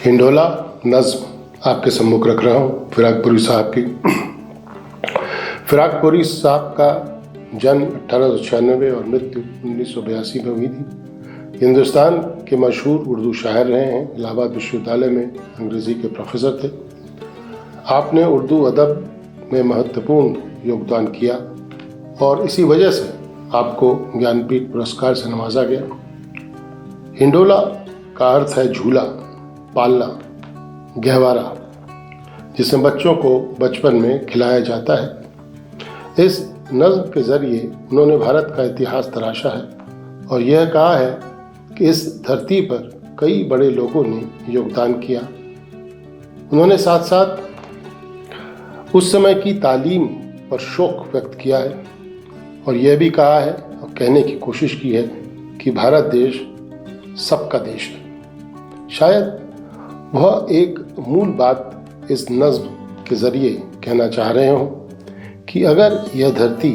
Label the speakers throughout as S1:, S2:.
S1: हिंडोला नज्म आपके सम्मुख रख रहा हूँ फिराकपुरी साहब की। फिराकपुरी साहब का जन्म 1896 और मृत्यु 1982 में हुई थी। हिंदुस्तान के मशहूर उर्दू शायर रहे हैं। इलाहाबाद विश्वविद्यालय में अंग्रेज़ी के प्रोफेसर थे। आपने उर्दू अदब में महत्वपूर्ण योगदान किया और इसी वजह से आपको ज्ञानपीठ पुरस्कार से नवाजा गया। हिंडोला का अर्थ है झूला, पालना, गहवारा, जिसमें बच्चों को बचपन में खिलाया जाता है। इस नज़्म के ज़रिए उन्होंने भारत का इतिहास तराशा है और यह कहा है कि इस धरती पर कई बड़े लोगों ने योगदान किया। उन्होंने साथ साथ उस समय की तालीम पर शोक व्यक्त किया है और यह भी कहा है और कहने की कोशिश की है कि भारत देश सबका देश है। शायद वह एक मूल बात इस नज़्म के ज़रिए कहना चाह रहे हों कि अगर यह धरती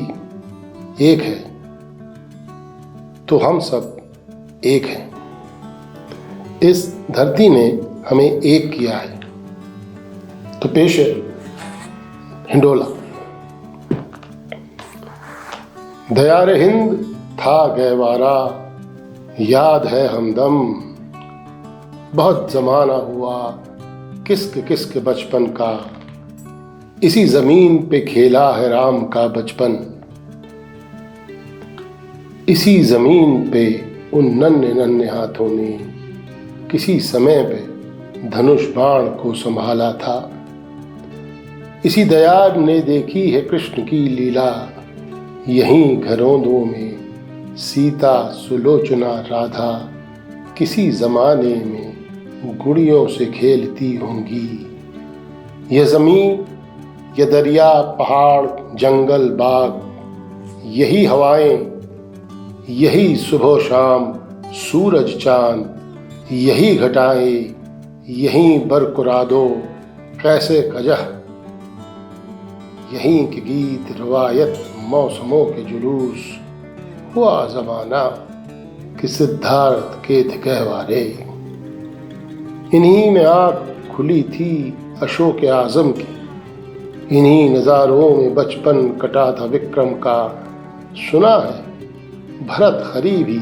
S1: एक है तो हम सब एक हैं। इस धरती ने हमें एक किया है। तो पेश है हिंडोला। दयार हिंद था गहवारा, याद है हमदम, बहुत ज़माना हुआ किस्क किस्क बचपन का, इसी ज़मीन पे खेला है राम का बचपन। इसी ज़मीन पे उन नन्हे नन्हे हाथों ने किसी समय पे धनुष बाण को संभाला था। इसी दयार ने देखी है कृष्ण की लीला, यहीं घरौंदों में सीता सुलोचना राधा किसी ज़माने में गुड़ियों से खेलती होंगी। यह ज़मीन, यह दरिया, पहाड़, जंगल, बाग, यही हवाएं, यही सुबह शाम सूरज चांद, यही घटाएं, यही बरकुरादो कैसे कजह, यहीं के गीत रवायत मौसमों के जुलूस, हुआ ज़माना कि सिद्धार्थ के थे गहवारे। इन्हीं में आँख खुली थी अशोक आज़म की, इन्हीं नज़ारों में बचपन कटा था विक्रम का। सुना है भरत हरि भी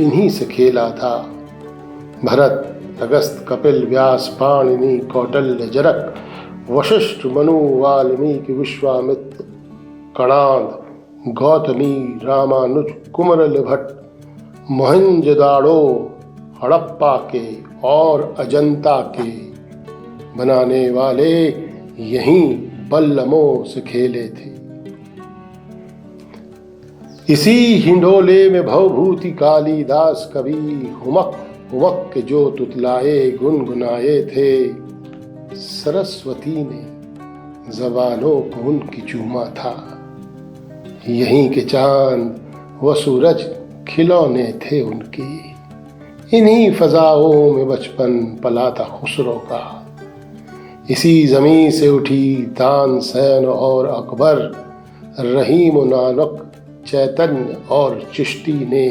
S1: इन्हीं से खेला था। भरत, अगस्त, कपिल, व्यास, पाणिनि, कौटिल्य, जनक, वशिष्ठ, मनु, वाल्मीकि, विश्वामित्र, कणाद, गौतमी, रामानुज, कुमरल भट्ट, मोहनजोदाड़ो, हड़प्पा के और अजंता के बनाने वाले यहीं बल्लमों से खेले थे। इसी हिंडोले में भवभूति कालिदास कवि हुमक हुमक के जो तुतलाए गुनगुनाए थे। सरस्वती ने ज़बानों को उनकी चूमा था। यहीं के चांद व सूरज खिलौने थे उनके। इन्हीं फजाओं में बचपन पला था खुसरो का। इसी ज़मीं से उठी तानसेन और अकबर, रहीम नानक, चैतन्य और चिश्ती ने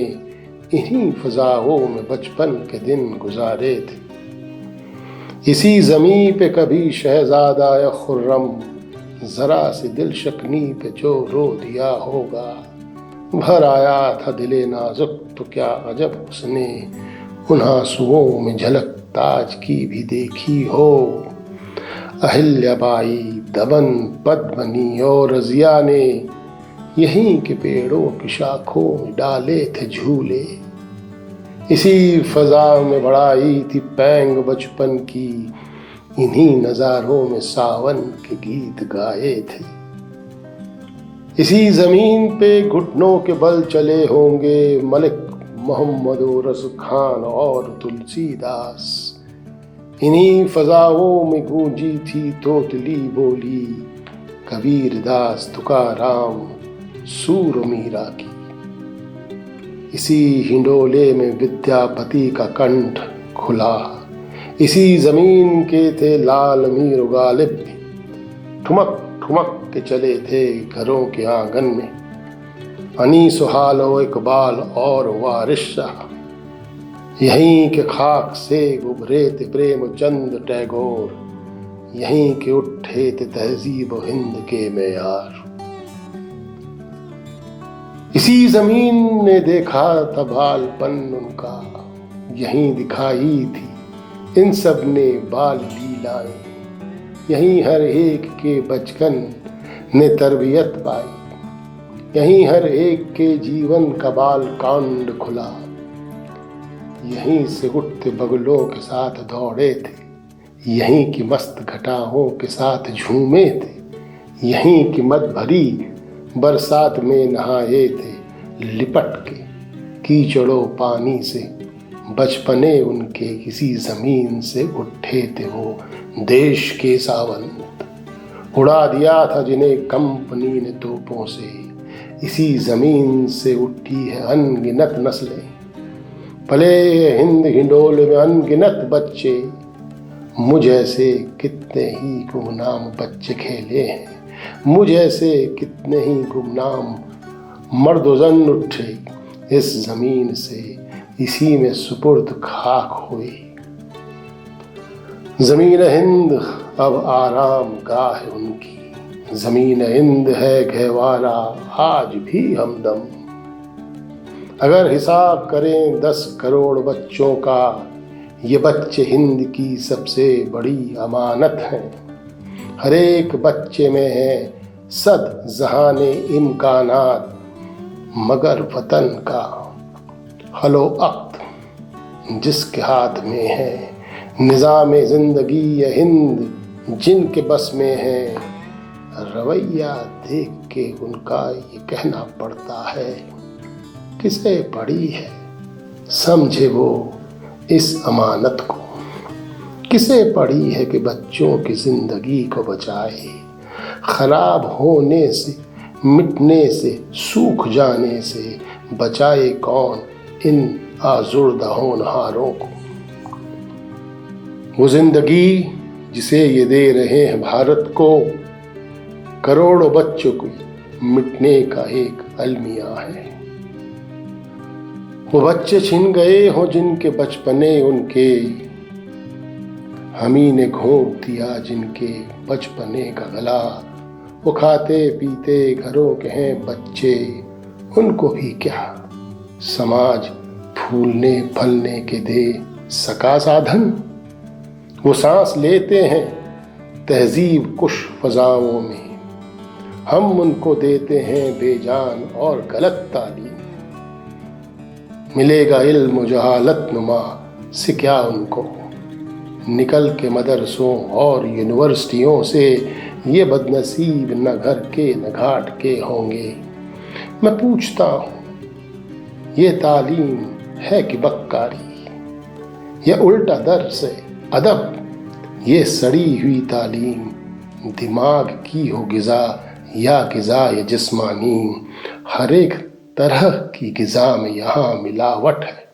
S1: इन्हीं फजाओं में बचपन के दिन गुजारे थे। इसी ज़मीं पे कभी शहजादा या खुर्रम ज़रा सी दिल शकनी पे जो रो दिया होगा। भर आया था दिले नाजुक तो क्या अजब उसने उन आंसुओं में झलक ताज की भी देखी हो। अहिल्याबाई, दमन, पद्मिनी और रज़िया ने यहीं के पेड़ों की शाखों में डाले थे झूले। इसी फजा में बढ़ाई थी पैंग बचपन की, इन्हीं नज़ारों में सावन के गीत गाए थे। इसी ज़मीन पे घुटनों के बल चले होंगे मलिक मोहम्मद रस खान और तुलसीदास। इन्हीं फजाओं में गूंजी थी तोतली बोली कबीरदास, तुकाराम, सूर मीरा की। इसी हिंडोले में विद्यापति का कंठ खुला। इसी ज़मीन के थे लाल मीर गालिब भी, ठुमक ठुमक के चले थे घरों के आंगन में। अनीस हालो इकबाल और वारिस शाह। यहीं के खाक से उभरे थे प्रेमचंद टैगोर, यहीं के उठे थे तहजीब हिंद के मेयार। इसी जमीन ने देखा था बालपन उनका, यहीं दिखाई थी इन सब ने बाल लीलाएं, यहीं हर एक के बचपन ने तरबियत पाई, यहीं हर एक के जीवन का बाल कांड खुला, यहीं से उठते बगलों के साथ दौड़े थे, यहीं की मस्त घटाओं के साथ झूमे थे, यहीं की मद भरी बरसात में नहाए थे, लिपट के कीचड़ों पानी से बचपने उनके इसी जमीन से उठे थे वो देश के सावंत। उड़ा दिया था जिन्हें कंपनी ने तोपों से, इसी जमीन से उठी है अनगिनत नस्लें, पले हिंद हिंडोले में अनगिनत बच्चे, मुझ ऐसे कितने ही गुमनाम बच्चे खेले हैं, मुझ ऐसे कितने ही गुमनाम मर्दोजन उठे इस जमीन से, इसी में सुपुर्द खाक हुई। जमीन हिंद अब आराम गाह है उनकी, जमीन हिंद है गहवारा आज भी हमदम। अगर हिसाब करें 10 करोड़ बच्चों का, ये बच्चे हिंद की सबसे बड़ी अमानत हैं। हर एक बच्चे में है सद जहाने इम्कानात, मगर वतन का हलो अक्त जिसके हाथ में है, निज़ाम जिंदगी ये हिंद जिनके बस में है, रवैया देख के उनका ये कहना पड़ता है, किसे पड़ी है समझे वो इस अमानत को, किसे पड़ी है कि बच्चों की जिंदगी को बचाए, खराब होने से मिटने से सूख जाने से बचाए कौन इन आजुर्दा होनहारों को। वो जिंदगी जिसे ये दे रहे हैं भारत को, करोड़ों बच्चों को मिटने का एक अलमिया है। वो बच्चे छिन गए हो जिनके बचपने उनके, हमी ने घोंट दिया जिनके बचपने का गला। वो खाते पीते घरों के हैं बच्चे, उनको भी क्या समाज फूलने फलने के दे सका साधन। वो सांस लेते हैं तहजीब कुश फजाओं में, हम उनको देते हैं बेजान और गलत तालीम। मिलेगा इल्म जहालत नुमा से क्या उनको, निकल के मदरसों और यूनिवर्सिटियों से ये बदनसीब न घर के न घाट के होंगे। मैं पूछता हूँ ये तालीम है कि बक्कारी, या उल्टा दर से अदब, ये सड़ी हुई तालीम दिमाग की हो गिज़ा या गिज़ा या जिस्मानी, हर एक तरह की गिज़ा में यहाँ मिलावट है।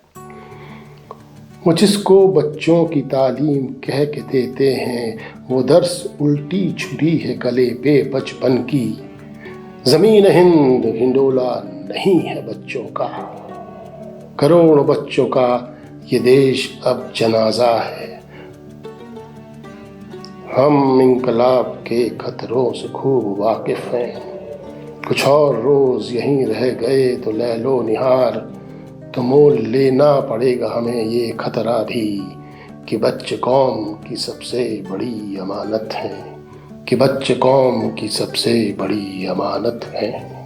S1: वो जिसको बच्चों की तालीम कह के देते हैं, वो दर्स उल्टी छुरी है गले पे बचपन की। ज़मीन हिंद हिंडोला नहीं है बच्चों का, करोड़ों बच्चों का ये देश अब जनाजा है। हम इंकलाब के खतरों से खूब वाकिफ़ हैं, कुछ और रोज़ यहीं रह गए तो लैलो निहार, तो मोल लेना पड़ेगा हमें ये खतरा भी कि बच्चे कौम की सबसे बड़ी अमानत हैं, कि बच्चे कौम की सबसे बड़ी अमानत हैं।